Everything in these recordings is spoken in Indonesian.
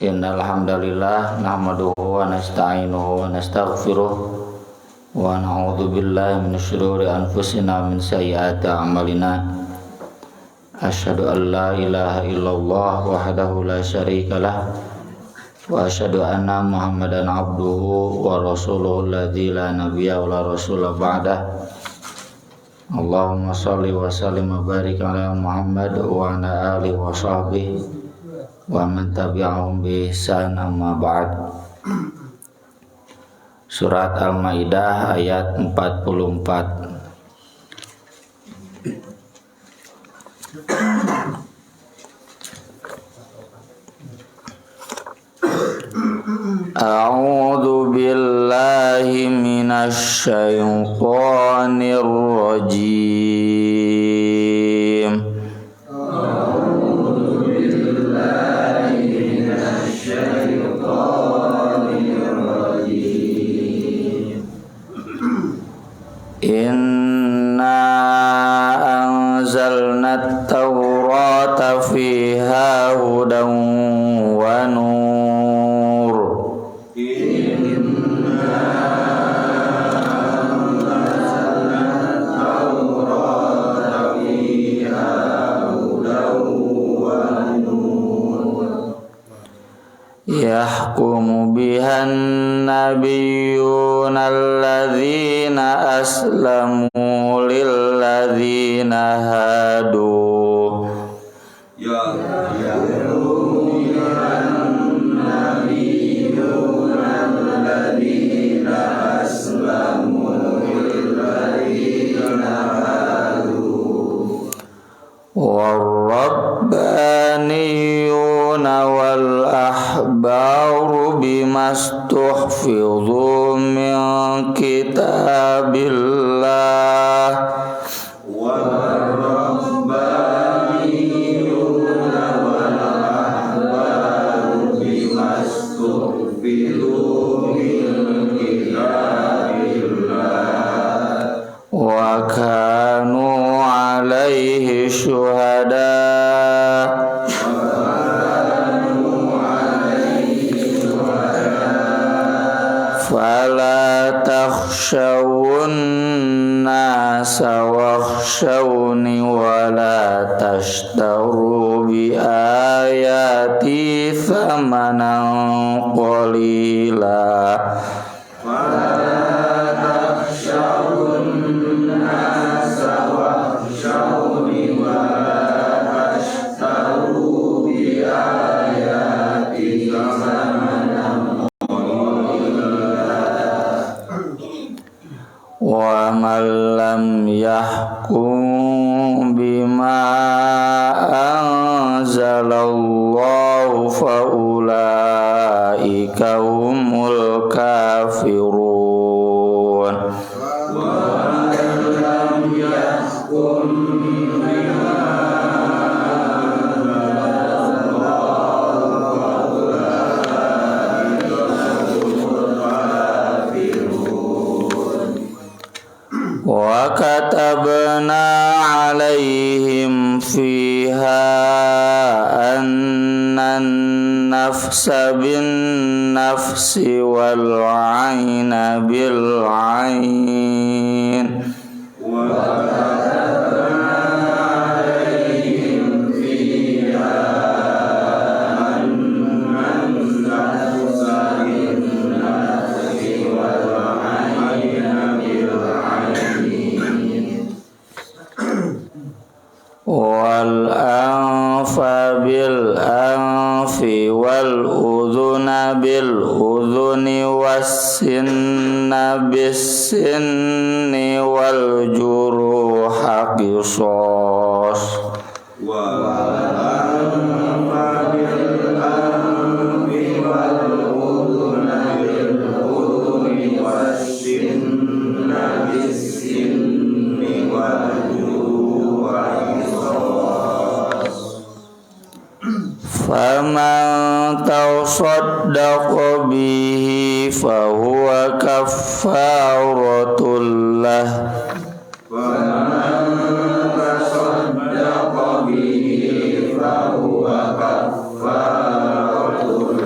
Innal hamdalillah nahmaduhu wa nasta'inuhu wa nastaghfiruh wa na'udzu billahi min shururi anfusina min sayyiati a'malina. Asyhadu an la ilaha illallah wahdahu la syarikalah wa asyhadu anna Muhammadan abduhu wa rasuluhu alladzi la nabiyya wa la rasula ba'dah. Allahumma shalli wa sallim wa barik ala Muhammad wa ala alihi wa sahbihi wa man tabi'ahum bi ihsan amma ba'd. Surat Al-Maidah ayat 44. A'udzu billahi minasy syaithanir rajim. Inna anzalna at-taurata fiha hudan wa nur. Inna anzalna at-taurata fiha hudan wa nur. Yahkumu bihan nabiyyuna alladzina aslamu lilladzina hadu. Yahkumu bihan nabiyyuna alladzina aslamu lilladzina hadu warrabbaniyuna wal ahbaru bimastuhfidhu min kitabillah warrabbaniyuna wal ahbaru bimastuhfidhu min kitabillah wa kanu alaihi syuhada fala takhshawun nasa wakhshawni wala tashtaru bi ayati thamanan qalila. Fala takhshawun nasa wakhshawni wala tashtaru bi ayati thamanan wa man lam yahkum bima anzalallahu fa ulaika humul kafirun. Wa man lam yahkum bima wa katabna alaihim fiha annan nafsa bin nafsi wal ayna bil ayn wa katabna alaihim fiha annan nafsa bin nafsi wal ayna bil wal anfa bil anfi wal udhuna bil udhuni was sinna bis sinni wal juruha qisas. Wal anfa bil anfi wal udhuna bil udhuni was sinna bis sinni wal faman tasaddaqa bihi fahuwa kaffaratul lah. Faman tasaddaqa bihi fahuwa kaffaratul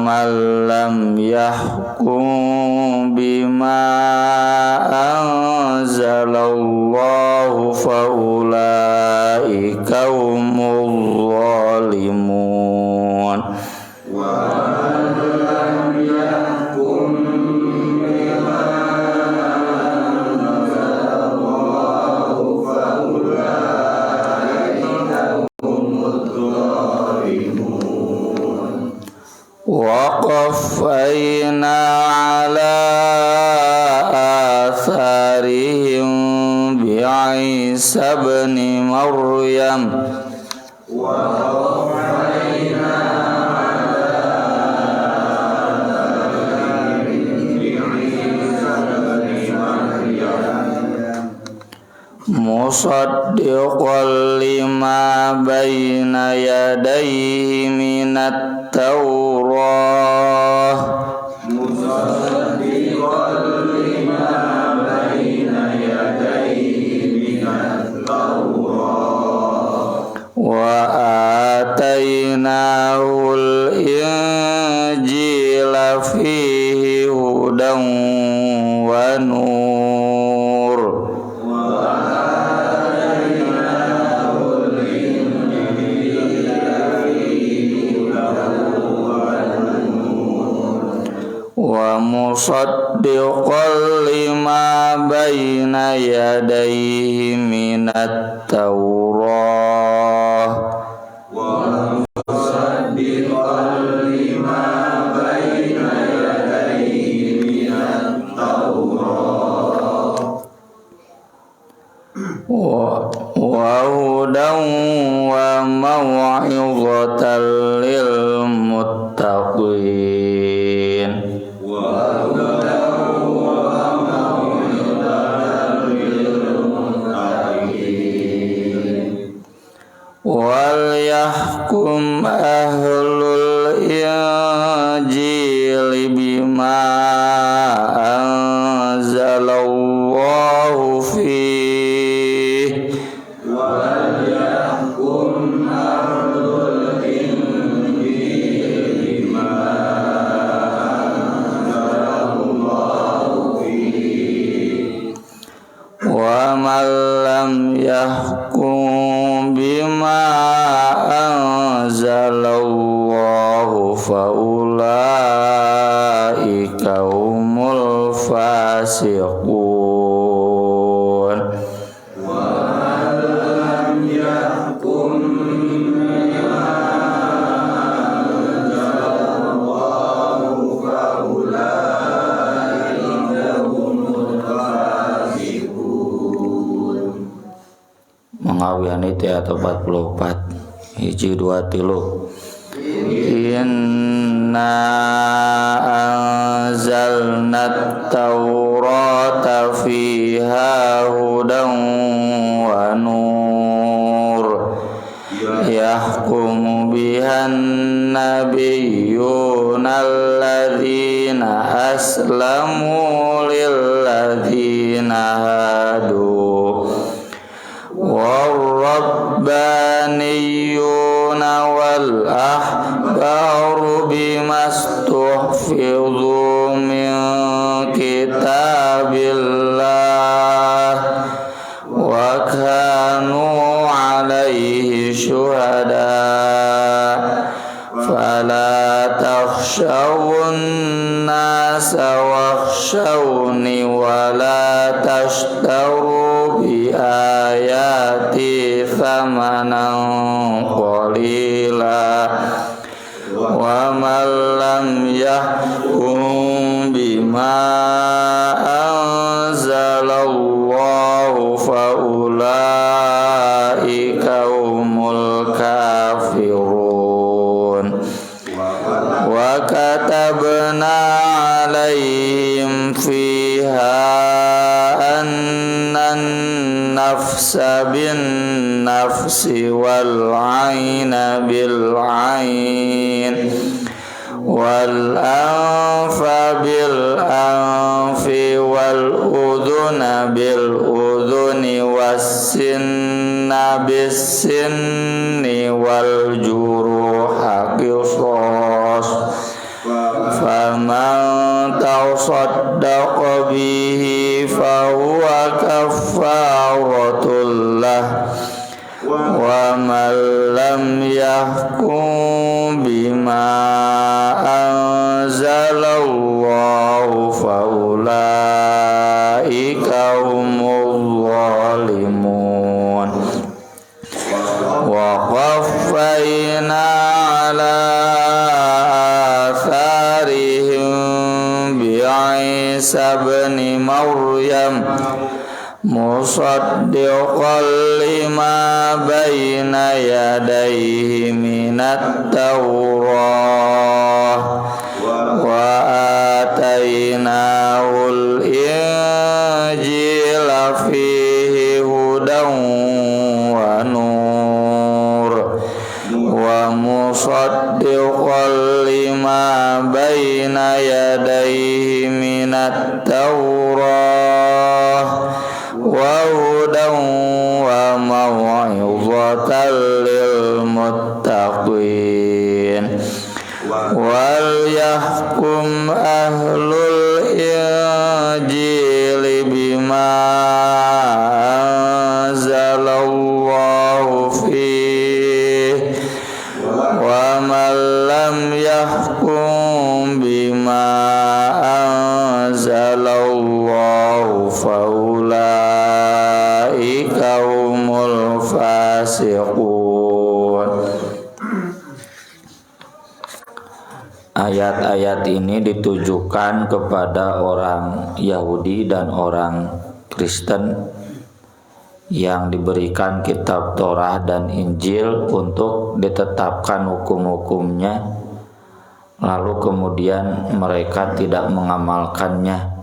man lam yahkum bima anzalallahu faulaika humul zalimun. وقفينا على آثارهم بعيسى ابن مريم musaddiqan lima baina yadayhi minat Taurah wa atainahul injila fihi hudan wa nur wa musaddiqan lima baina yadayhi minat Taurah wa musaddiqan lima baina yadayhi minat Taurah wa hudan wa maw'izatan lil muttaqin wal yahkum ahlul injil bima anzalallahu fihi wal yahkum ahlul injil bima anzalallahu fihi wa man lam yahkum bima anzalallahu faulaika humul fasiqun wa man lam yahkum bima anzalallahu faulaika humul fasiqun. Mengawian itu atau 44 hiji 2 3 inna anzalna taurata fiha hudan wa nur yahkumu bihan nabiyyuna alladzina aslamu lilladzina hadu warrabbaniyuna wal ahbaru bimastuhfidhu min kitabillah wa kanu alaihi syuhada fala takhshawun nasa wakhshawni wa la tashtaru bi ayati thamanan qalila wa man lam yahkum bima anzalallahu faulaika humul kafirun wa katabna alaihim fiha annan nafsa bin nafsi wal ayna bil ayn wal anfa bil anfi wal udhuna bil udhuni was sinna bis sinni wal juruha qisas yahkum bima anzalallahu faulaika humul zalimun. Wa qaffayna ala atharihim bi Isa ibn Maryam musaddiqan lima baina yadayhi minat Taurah wa atainahul Injila fihi hudan wa nur wa musaddiqan lima baina yadayhi minat Taurah wa hudan wa maw'izatan lil muttaqin. Wal yahkum ahlul injili bima anzalallahu fihi wa man lam yahkum bima anzalallahu faulaika humul fasiqun. Ayat-ayat ini ditujukan kepada orang Yahudi dan orang Kristen yang diberikan kitab Torah dan Injil untuk ditetapkan hukum-hukumnya, lalu kemudian mereka tidak mengamalkannya,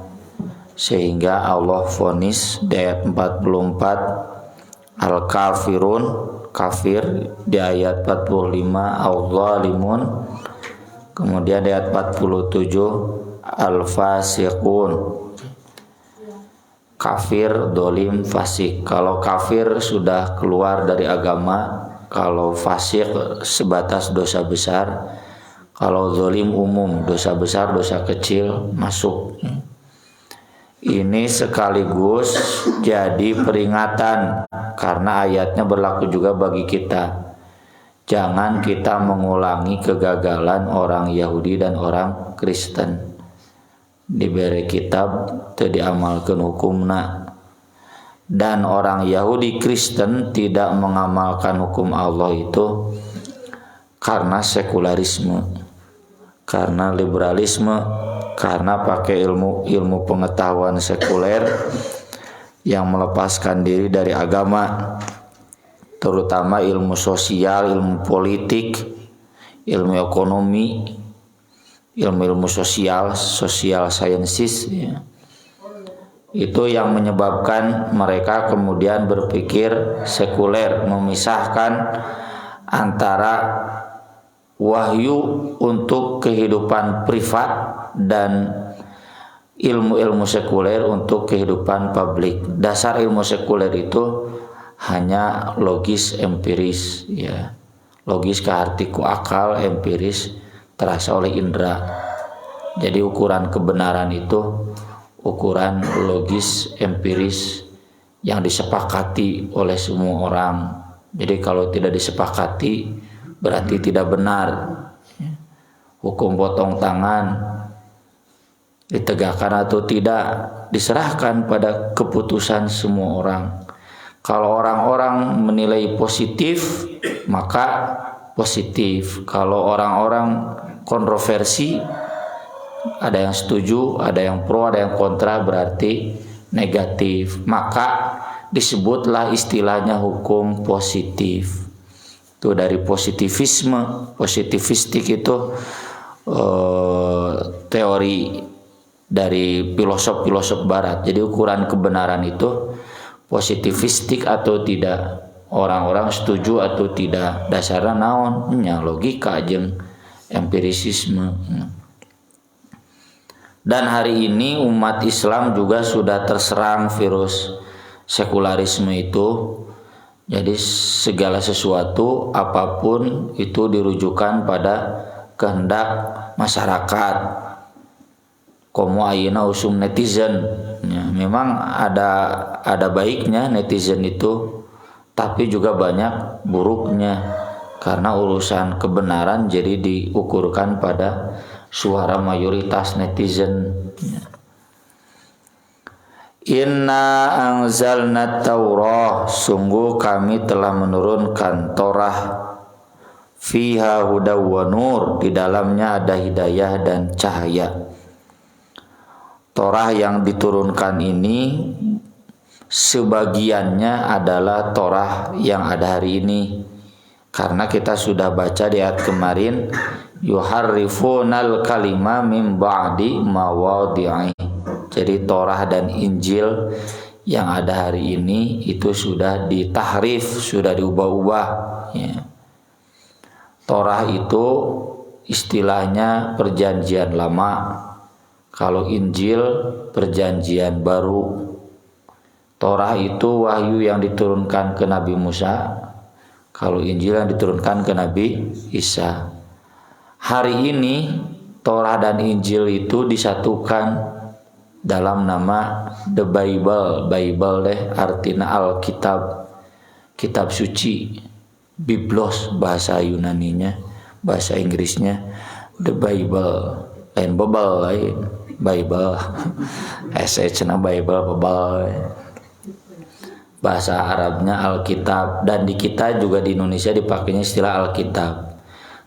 sehingga Allah vonis di ayat 44 al-kafirun, kafir, di ayat 45 al-zalimun, kemudian di ayat 47 al-fasiqun, kafir, dolim, fasik. Kalau kafir sudah keluar dari agama, kalau fasik sebatas dosa besar, kalau dolim umum, dosa besar, dosa kecil masuk. Ini sekaligus jadi peringatan karena ayatnya berlaku juga bagi kita. Jangan kita mengulangi kegagalan orang Yahudi dan orang Kristen. Diberi kitab teu diamalkeun hukumna. Dan orang Yahudi Kristen tidak mengamalkan hukum Allah itu karena sekularisme, karena liberalisme, karena pakai ilmu pengetahuan sekuler yang melepaskan diri dari agama, terutama ilmu sosial, ilmu politik, ilmu ekonomi, ilmu social sciences, ya. Itu yang menyebabkan mereka kemudian berpikir sekuler, memisahkan antara wahyu untuk kehidupan privat dan ilmu-ilmu sekuler untuk kehidupan publik. Dasar ilmu sekuler itu hanya logis empiris, ya, logis kehartiku akal, empiris terasa oleh indera. Jadi ukuran kebenaran itu ukuran logis empiris yang disepakati oleh semua orang. Jadi kalau tidak disepakati berarti tidak benar. Hukum potong tangan ditegakkan atau tidak diserahkan pada keputusan semua orang. Kalau orang-orang menilai positif, maka positif. Kalau orang-orang kontroversi, ada yang setuju, ada yang pro, ada yang kontra, berarti negatif. Maka disebutlah istilahnya hukum positif. Itu dari positivisme. Positivistik itu teori dari filosof barat. Jadi ukuran kebenaran itu positivistik atau tidak, orang-orang setuju atau tidak, dasarnya naon nya logika jeung empirisisme. Dan hari ini umat Islam juga sudah terserang virus sekularisme itu. Jadi segala sesuatu apapun itu dirujukan pada kehendak masyarakat. Komo ayeuna usum netizen, ya, memang ada baiknya netizen itu, tapi juga banyak buruknya. karena urusan kebenaran jadi diukurkan pada suara mayoritas netizen. Inna anzalna Taurah, sungguh kami telah menurunkan Torah, fiha hudaw wa nur, di dalamnya ada hidayah dan cahaya. Torah yang diturunkan ini sebagiannya adalah Torah yang ada hari ini, karena kita sudah baca di ayat kemarin, yuharrifunal kalima min ba'di mawadhi'i. Jadi Torah dan Injil yang ada hari ini itu sudah ditahrif, sudah diubah-ubah, ya. Torah itu istilahnya perjanjian lama, kalau Injil perjanjian baru. Torah itu wahyu yang diturunkan ke Nabi Musa, kalau Injil yang diturunkan ke Nabi Isa. Hari ini Torah dan Injil itu disatukan dalam nama The Bible. Bible artinya Alkitab, kitab suci. Biblos bahasa Yunaninya, bahasa Inggrisnya The Bible. Lain Bible lain Bible. SH-nya Bible, Bible. Bahasa Arabnya Alkitab, dan di kita juga di Indonesia dipakainya istilah Alkitab.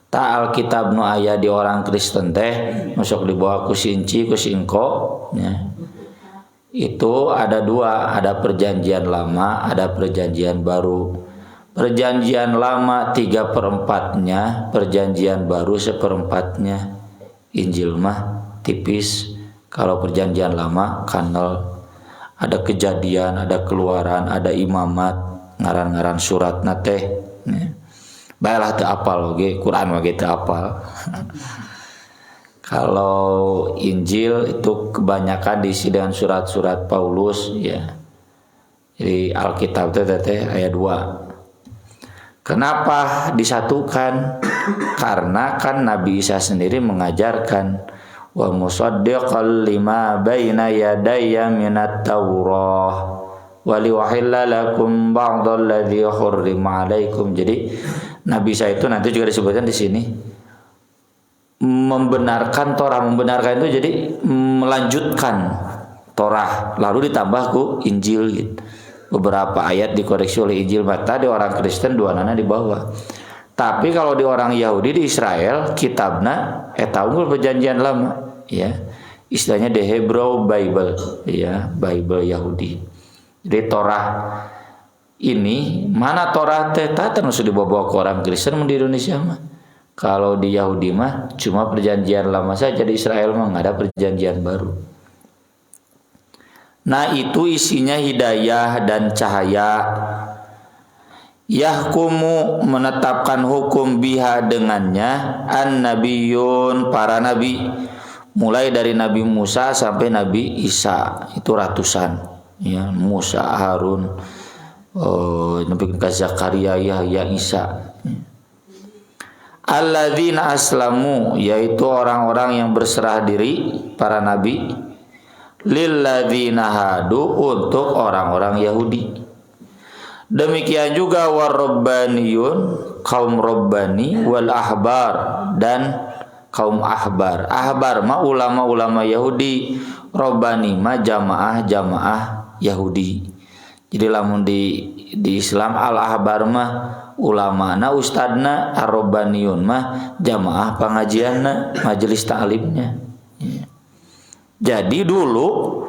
Tak Alkitab nu aya di orang Kristen teh masuk dibawa ku sinci ku singko, ya. Itu ada dua, ada perjanjian lama, ada perjanjian baru. Perjanjian lama 3/4-nya, perjanjian baru 1/4-nya. Injil mah tipis. Kalau perjanjian lama kanal, ada kejadian, ada keluaran, ada imamat, ngaran-ngaran surat teh, ya. Baiklah teu apal oge, Quran mah teu apal. Kalau Injil itu kebanyakan diisi dengan surat-surat Paulus, ya. Jadi Alkitab teh ayat 2. Kenapa disatukan? Karena kan Nabi Isa sendiri mengajarkan wa musaddiqal lima baina yadayya minat Taurah wa liwahilla lakum ba'dalladzi hurrima alaikum. Jadi Nabi Isa itu nanti juga disebutkan di sini membenarkan Torah. Membenarkan itu jadi melanjutkan Torah lalu ditambah ku Injil gitu. Beberapa ayat dikoreksi oleh Injil, mata di orang Kristen dua nana di bawah. Tapi kalau di orang Yahudi di Israel kitabna eta unggul perjanjian lama, ya. Istilahnya the Hebrew Bible, ya, Bible Yahudi. Jadi Torah ini mana Torah teh harus dibawa ke orang Kristen di Indonesia mah. Kalau di Yahudi mah cuma perjanjian lama saja, di Israel mah nggak ada perjanjian baru. Nah itu isinya hidayah dan cahaya. Yahkumu menetapkan hukum biha dengannya an-nabiyun para nabi, mulai dari Nabi Musa sampai Nabi Isa, itu ratusan, ya. Musa, Harun, Nabi Zakaria, Yahya, Isa. Alladzina aslamu, yaitu orang-orang yang berserah diri, para nabi, lilladzina hadu, untuk orang-orang Yahudi. Demikian juga warabbaniyun, kaum Rabbani, wal ahbar, dan kaum ahbar. Ahbar mah ulama-ulama Yahudi, Rabbani mah jamaah Yahudi. Jadi lamun di Islam al ahbar mah ulamana, ustadna, ar-rabbaniyun mah jamaah pengajianna, majelis ta'limnya. Ya. Jadi dulu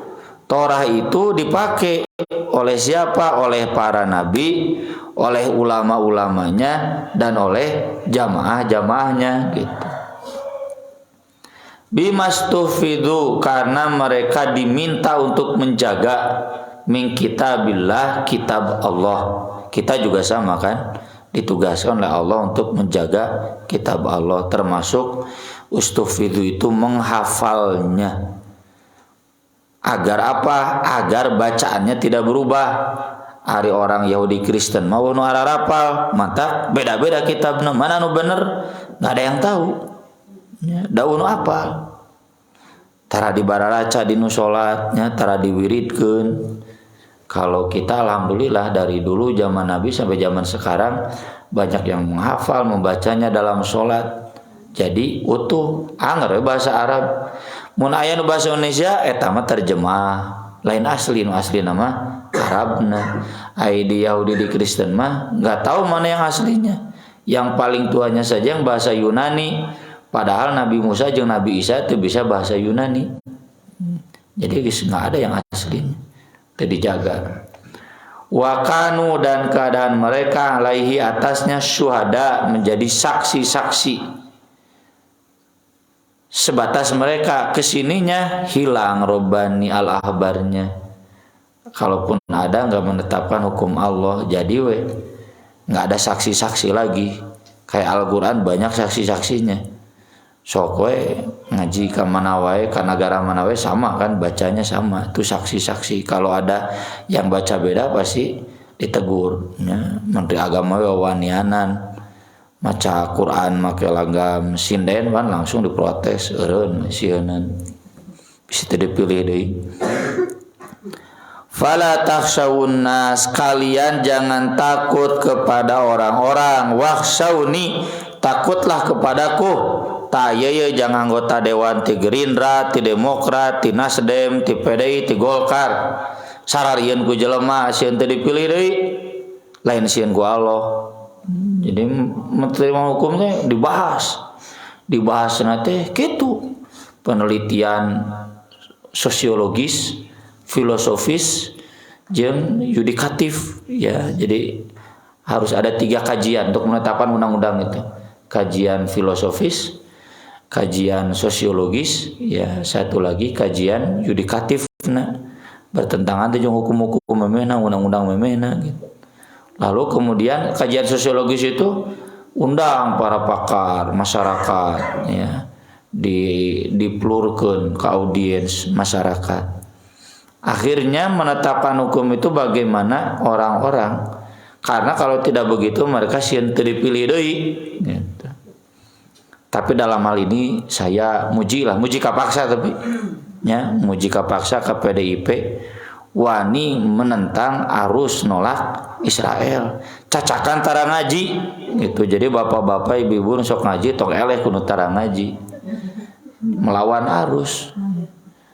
Torah itu dipakai oleh siapa? Oleh para nabi, oleh ulama-ulamanya, dan oleh jamaah-jamaahnya gitu. Bimastufidu, karena mereka diminta untuk menjaga min kitabillah, kitab Allah. Kita juga sama kan, ditugaskan oleh Allah untuk menjaga kitab Allah, termasuk ustufidu itu menghafalnya. Agar apa? Agar bacaannya tidak berubah. Hari orang Yahudi Kristen mau nu ararapal, mata beda-beda kitabna, mana nu bener nggak ada yang tahu. Ya, daun apa? Tara dibararaca dinu salatnya, tara diwiridkeun. Kalau kita alhamdulillah dari dulu zaman Nabi sampai zaman sekarang banyak yang menghafal, membacanya dalam sholat. Jadi utuh, anger bahasa Arab. Mun aya nu bahasa Indonesia eta mah terjemah, lain asli nama Arabna. Ai di Yahudi di Kristen mah enggak tahu mana yang aslinya. Yang paling tuanya saja yang bahasa Yunani. Padahal Nabi Musa jeung Nabi Isa itu bisa bahasa Yunani. Jadi enggak ada yang aslinya. Itu dijaga. Wakanu dan keadaan mereka alaihi atasnya syuhada menjadi saksi-saksi. Sebatas mereka kesininya hilang robani al-ahbarnya. Kalaupun ada nggak menetapkan hukum Allah, jadi nggak ada saksi-saksi lagi. Kayak Al-Quran banyak saksi-saksinya. Sok ngaji ke mana wae, ke negara mana wae sama kan, bacanya sama. Itu saksi-saksi. Kalau ada yang baca beda pasti ditegur. Ya, Menteri Agama wawanianan. Maca Quran make langgam sinden kan langsung diprotes eureun sieun bisa dipilih deui. Fala takhshawun nas, kalian jangan takut kepada orang-orang, wakhshawni, takutlah kepadaku. Tayeu jangan anggota dewan ti Gerindra, ti Demokrat, ti Nasdem, ti PDI, ti Golkar. Sararieun ku jelema sieun teu dipilih deui, lain sieun ku Allah. Jadi menteri hukumnya dibahas nanti gitu, penelitian sosiologis, filosofis, jeung yudikatif ya. Jadi harus ada 3 kajian untuk menetapkan undang-undang itu. Kajian filosofis, kajian sosiologis, ya satu lagi kajian yudikatif. Nah, bertentangan dengan hukum-hukum memena, undang-undang memena gitu. Lalu kemudian kajian sosiologis itu undang para pakar masyarakat ya, diplurkeun ke audiens masyarakat. Akhirnya menetapkan hukum itu bagaimana orang-orang, karena kalau tidak begitu mereka sieun teu dipilih deui gitu. Tapi dalam hal ini saya muji kapaksa, tapi ya muji kapaksa ke PDIP wani menentang arus nolak Israel, cacakan tara ngaji gitu. Jadi bapak-bapak ibu-ibu sok ngaji tok eleh kudu tara ngaji, melawan arus.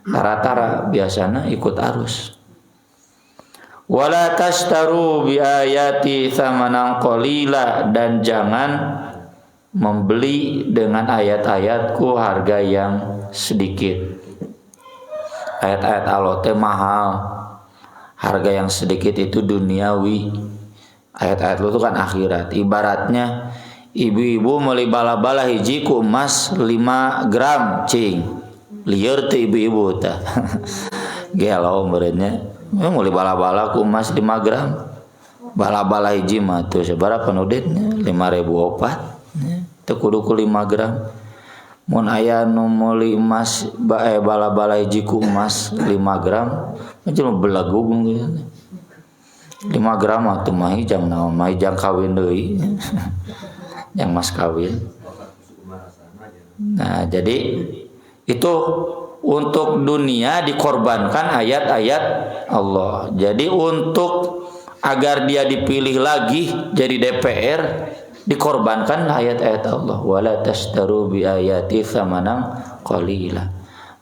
Tara-tara biasana ikut arus. Wala tashtaru bi ayati tsamanan qalila, dan jangan membeli dengan ayat-ayatku harga yang sedikit. Ayat-ayat Allah teh mahal, harga yang sedikit itu duniawi. Ayat-ayat lu itu kan akhirat. Ibaratnya ibu-ibu meuli bala-bala hiji ku emas 5 gram cing. Lieur teh ibu-ibu teh. Gelo meureunnya. Meuli bala-bala ku emas 5 gram. Bala-bala hiji mah teu sabaraha penudetnya 5.000 opat. Teu kudu ku 5 gram. Mun aya nu meuli emas bala-bala hiji ku emas 5 gram, cuma belagu gitu. 5 gram atuh mah hijang naon, mah hijang kawin deui. Yang mas kawin. Nah, jadi itu untuk dunia dikorbankan ayat-ayat Allah. Jadi untuk agar dia dipilih lagi jadi DPR, dikorbankan ayat-ayat Allah. Wala tashtaru bi ayati tsamanan qalila.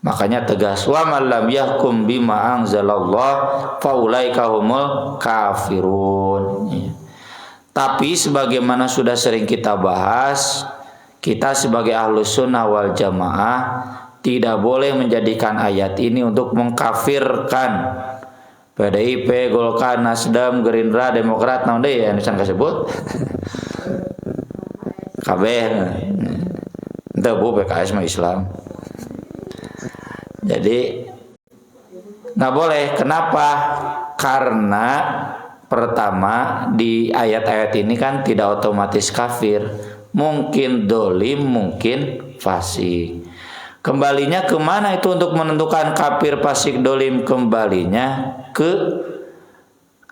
Makanya tegas, wa man lam yahkum bima anzalallah faulaika humul kafirun. Tapi sebagaimana sudah sering kita bahas, kita sebagai Ahlus Sunnah wal Jamaah tidak boleh menjadikan ayat ini untuk mengkafirkan PDIP, Golkar, Nasdem, Gerindra, Demokrat, naon deui anu can kasebut. Kabeh teu bu PKS mah Islam. Jadi nggak boleh. Kenapa? Karena pertama di ayat-ayat ini kan tidak otomatis kafir, mungkin dolim, mungkin fasik. Kembalinya kemana itu untuk menentukan kafir, fasik, dolim? Kembalinya ke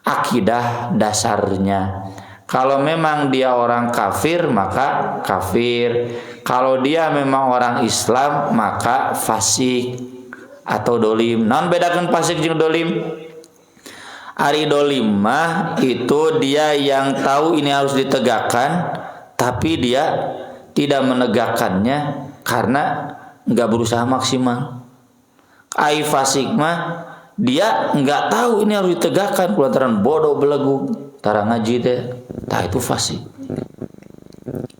akidah dasarnya. Kalau memang dia orang kafir maka kafir. Kalau dia memang orang Islam maka fasik atau dolim. Non bedakan fasik jeung dolim. Ari dolim mah itu dia yang tahu ini harus ditegakkan, tapi dia tidak menegakkannya karena nggak berusaha maksimal. Ai fasik mah dia nggak tahu ini harus ditegakkan, kulantaran bodoh belegu, tara ngaji teh, tah itu fasik,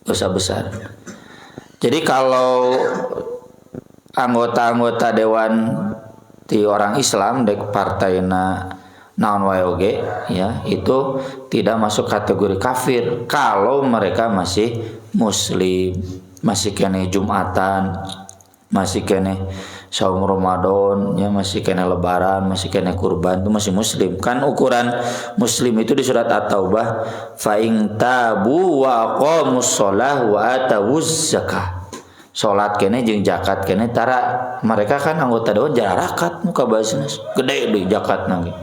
dosa besar. Jadi kalau anggota-anggota dewan di orang Islam dek partaina naon wae oge ya, itu tidak masuk kategori kafir kalau mereka masih muslim, masih kene Jumatan, masih kene saum Ramadan ya, masih kene lebaran, masih kene kurban, itu masih muslim. Kan ukuran muslim itu di surat At-Taubah, fa in tabu wa aqamus shalah wa atawuz zakah. Salat kene jeung zakat kene tara mereka kan anggota dewan jarakat muka basnas gede deui zakatna ge.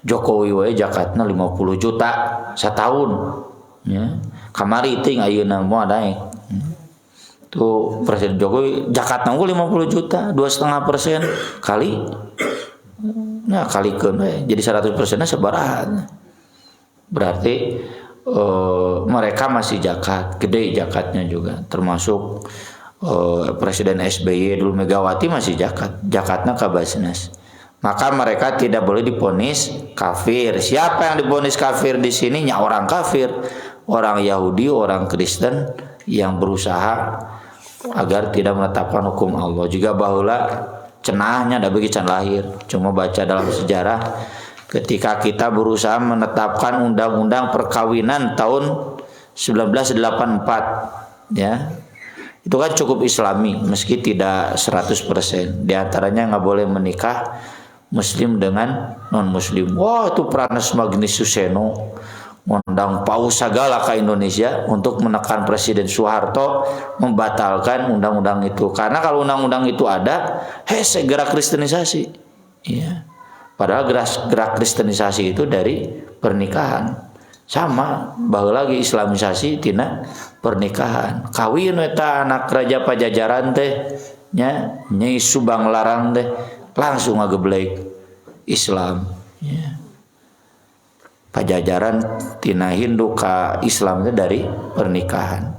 Jokowi wae zakatna 50 juta setahun ya. Kamari ting ayeuna moal naik. Tuh Presiden Jokowi zakatna 50 juta, 2,5% kali. Nah, kalikeun we jadi 100%-na sabaraha. Berarti mereka masih zakat, gede zakatnya juga, termasuk Presiden SBY dulu, Megawati masih zakatnya ka basnas. Maka mereka tidak boleh diponis kafir. Siapa yang diponis kafir di sini? Ya orang kafir, orang Yahudi, orang Kristen yang berusaha agar tidak menetapkan hukum Allah. Juga bahula cenahnya ada bagi can lahir. Cuma baca dalam sejarah ketika kita berusaha menetapkan undang-undang perkawinan tahun 1984 ya. Itu kan cukup Islami meski tidak 100%. Di antaranya nggak boleh menikah Muslim dengan non Muslim. Wah, itu Pranas Magnisius Seno ngundang paus segala ke Indonesia untuk menekan Presiden Soeharto membatalkan undang-undang itu. Karena kalau undang-undang itu ada, segera kristenisasi. Ya. Padahal gerak kristenisasi itu dari pernikahan. Sama, baheula lagi islamisasi tina pernikahan. Kawin eta anak raja Pajajaran teh nya Nyai Subang Larang teh langsung ngageblek Islam ya. Pajajaran tina Hindu ka Islam itu dari pernikahan.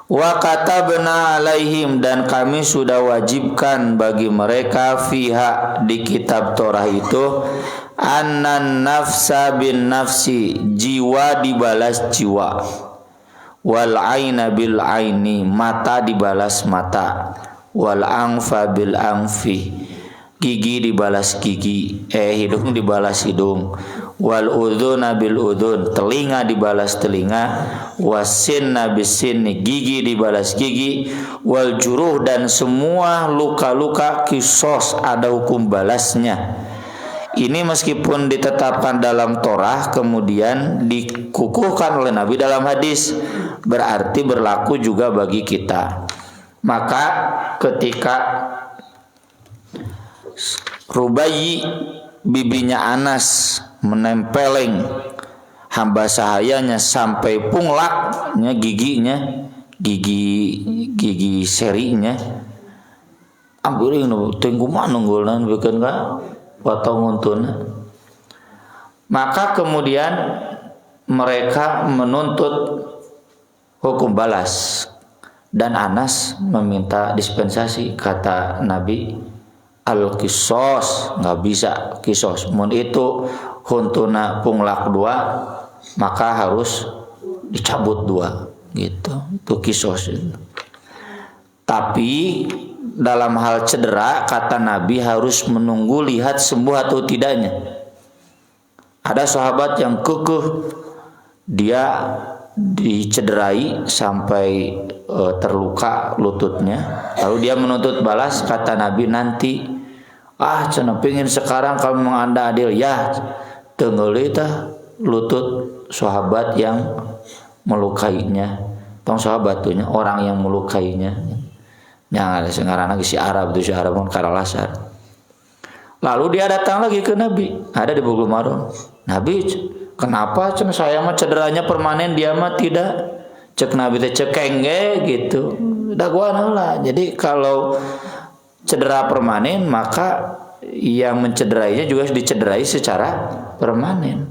Wa katabna alaihim, dan kami sudah wajibkan bagi mereka fiha di kitab Torah itu, annan nafsa bin nafsi, jiwa dibalas jiwa, wal aina bil aini, mata dibalas mata, wal angfa bil angfi, gigi dibalas gigi, hidung dibalas hidung, wal udhuna bil udhun, telinga dibalas telinga, wasinna bis sinni, gigi dibalas gigi, wal juruh, dan semua luka-luka kisos ada hukum balasnya. Ini meskipun ditetapkan dalam Torah kemudian dikukuhkan oleh Nabi dalam hadis, berarti berlaku juga bagi kita. Maka ketika Rubayyi bibinya Anas menempeleng hamba sahayanya sampai punglaknya giginya, gigi serinya, ambilin tengku manunggulan bikin ka potong untun. Maka kemudian mereka menuntut hukum balas, dan Anas meminta dispensasi. Kata Nabi, al-kisos, nggak bisa kisos. Mun itu huntuna punglak 2, maka harus dicabut 2 gitu. Itu kisos itu. Tapi dalam hal cedera, kata Nabi harus menunggu lihat sembuh atau tidaknya. Ada sahabat yang kekeh, dia dicederai sampai terluka lututnya, lalu dia menuntut balas. Kata Nabi, nanti cenah pingin sekarang kalau memang Anda adil ya, tenggeli tah lutut sahabat yang melukainya. Tong sahabat tuhnya orang yang melukainya. Yang ada sekarang lagi si Arab itu, si Arab pun karalasar. Lalu dia datang lagi ke Nabi, ada di Bulughul Maram. Nabi, kenapa cenah saya mah cederanya permanen, dia mah tidak? Cek Nabi teh cekeng gitu. Daguan lah. Jadi kalau cedera permanen maka yang mencederainya juga dicederai secara permanen.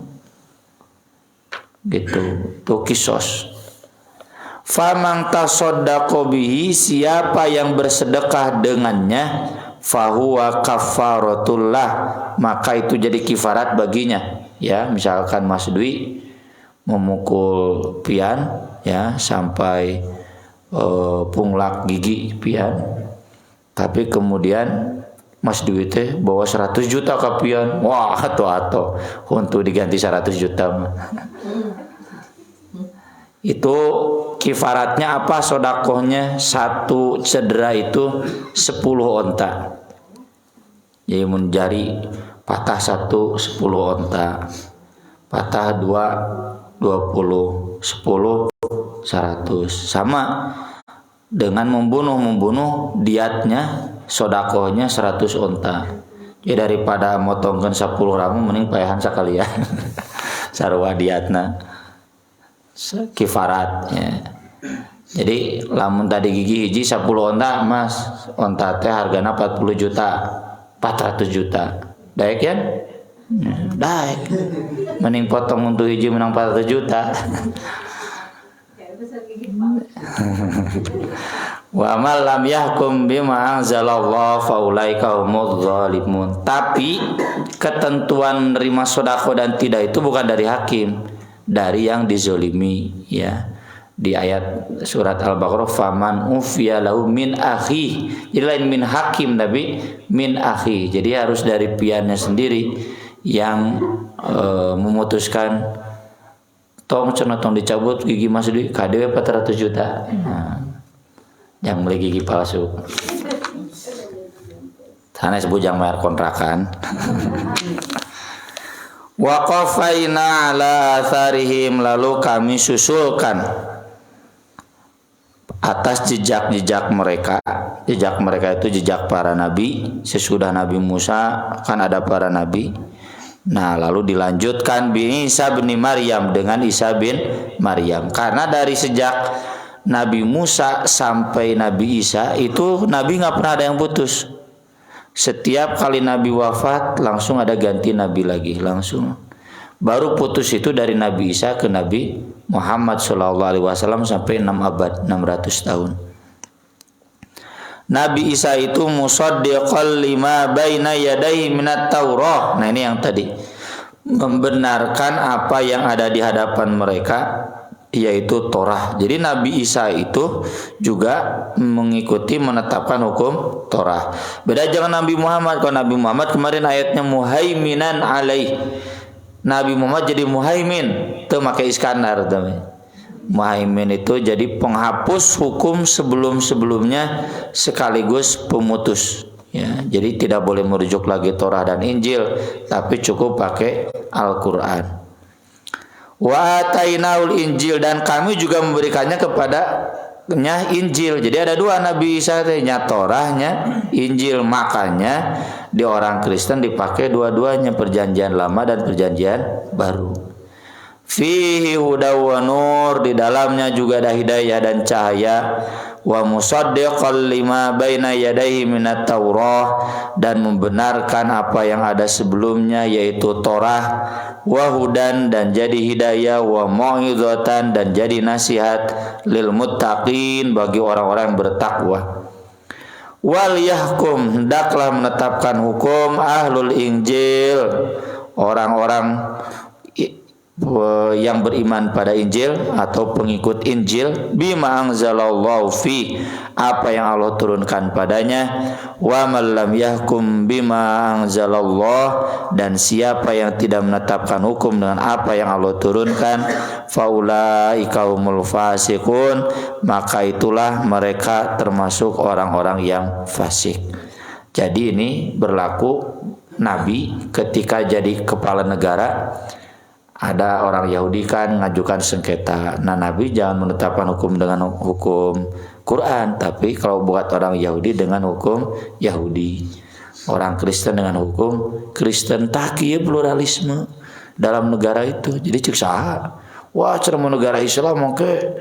Gitu. Itu kisos. Faman tasaddaqa bihi, siapa yang bersedekah dengannya, fahuwa kafaratullah, maka itu jadi kifarat baginya. Ya, misalkan Mas Dwi memukul pian ya sampai punglak gigi pian, tapi kemudian Mas Dwi teh bawa 100 juta ke pian. Wah, atau untuk diganti 100 juta mah. Itu kifaratnya apa? Sodakohnya satu cedera itu 10 onta. Jadi menjari patah 1 10 onta, patah 2 20, 10 100. Sama dengan membunuh diatnya sodakohnya 100 onta. Ya daripada motongkan 10 ramu mending paehan sakalian. Sarua diatna kifarat ya. Jadi lamun tadi gigi hiji 10 onta Mas, onta teh hargana 40 juta, 400 juta. Daek kan? Daek. Mending potong untuk hiji menang 400 juta. Wa man lam yahkum bima anzalallahu faulaika humudz zalimun. Tapi ketentuan menerima sedekah dan tidak itu bukan dari hakim, dari yang dizolimi ya. Di ayat surat Al-Baqarah, faman ufiya lahu min akhi, jadi lain min hakim tapi min akhi, jadi harus dari piannya sendiri yang memutuskan tong dicabut gigi Mas Dwi KDW 400 juta. Yang beli gigi palsu sana sebujang bayar kontrakan. Wa qafaina ala atharihim, lalu kami susulkan atas jejak-jejak mereka. Jejak mereka itu jejak para nabi. Sesudah Nabi Musa kan ada para nabi. Nah lalu dilanjutkan bi Isa bin Maryam dengan Isa bin Maryam. Karena dari sejak Nabi Musa sampai Nabi Isa itu Nabi nggak pernah ada yang putus. Setiap kali Nabi wafat langsung ada ganti Nabi lagi langsung. Baru putus itu dari Nabi Isa ke Nabi Muhammad SAW sampai 6 abad, 600 tahun. Nabi Isa itu musaddiqal lima baina yadayhi minat Taurah. Nah ini yang tadi, membenarkan apa yang ada di hadapan mereka, yaitu Torah. Jadi Nabi Isa itu juga mengikuti menetapkan hukum Torah. Beda jangan Nabi Muhammad. Kalau Nabi Muhammad kemarin ayatnya muhaiminan alaih, Nabi Muhammad jadi muhaimin, itu pakai Iskandar teman. Muhaimin itu jadi penghapus hukum sebelum-sebelumnya sekaligus pemutus. Ya, jadi tidak boleh merujuk lagi Torah dan Injil, tapi cukup pakai Al-Quran. Wa atainaul Injil, dan kami juga memberikannya kepadanya Injil. Jadi ada dua Nabi Isa, nya Torahnya, Injil. Makanya di orang Kristen dipakai dua-duanya, perjanjian lama dan perjanjian baru. Fihi hudaw wa nur, di dalamnya juga ada hidayah dan cahaya. Wa musaddiqal lima baina yadayhi minat Taurah, dan membenarkan apa yang ada sebelumnya yaitu Torah. Wa hudan, dan jadi hidayah. Wa mau'izatan, dan jadi nasihat. Lil muttaqin, bagi orang-orang yang bertakwa. Wal yahkum, hendaklah menetapkan hukum ahlul Injil, orang-orang yang beriman pada Injil atau pengikut Injil, bima anzalallahu fi, apa yang Allah turunkan padanya. Wa man lam yahkum bima anzalallah, dan siapa yang tidak menetapkan hukum dengan apa yang Allah turunkan, faulaika humul fasiqun, maka itulah mereka termasuk orang-orang yang fasik. Jadi ini berlaku Nabi ketika jadi kepala negara. Ada orang Yahudi kan ngajukan sengketa. Nah Nabi jangan menetapkan hukum dengan hukum Quran, tapi kalau buat orang Yahudi dengan hukum Yahudi, orang Kristen dengan hukum Kristen. Takiya pluralisme dalam negara itu. Jadi cek wah cerama negara Islam mungkin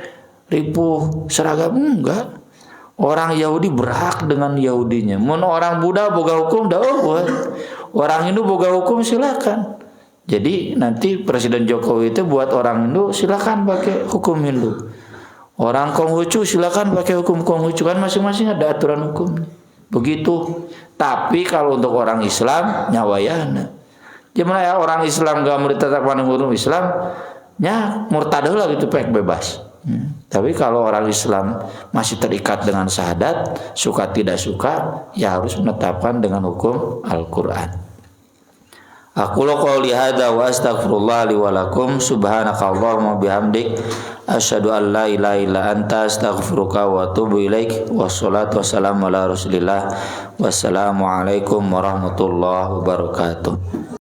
ripuh seragam, enggak. Orang Yahudi berhak dengan Yahudinya. Mun orang Buddha boga hukum dah orang Hindu boga hukum silakan. Jadi nanti Presiden Jokowi itu buat orang Hindu silakan pakai hukum Hindu. Orang Konghucu silakan pakai hukum Konghucu, kan masing-masing ada aturan hukum. Begitu. Tapi kalau untuk orang Islam nyawayana. Gimana ya orang Islam gak mau ditetapkan hukum Islam, nya murtad lah gitu pek bebas. Tapi kalau orang Islam masih terikat dengan syahadat, suka tidak suka, ya harus menetapkan dengan hukum Al-Quran. Aku qouli hadza wa astaghfirullah li wa lakum subhanakallahumma bihamdik asyhadu an la ilaha illa anta astaghfiruka wa atubu ilaik. Wassalatu wassalamu ala Rasulillah. Wassalamu alaikum warahmatullahi wabarakatuh.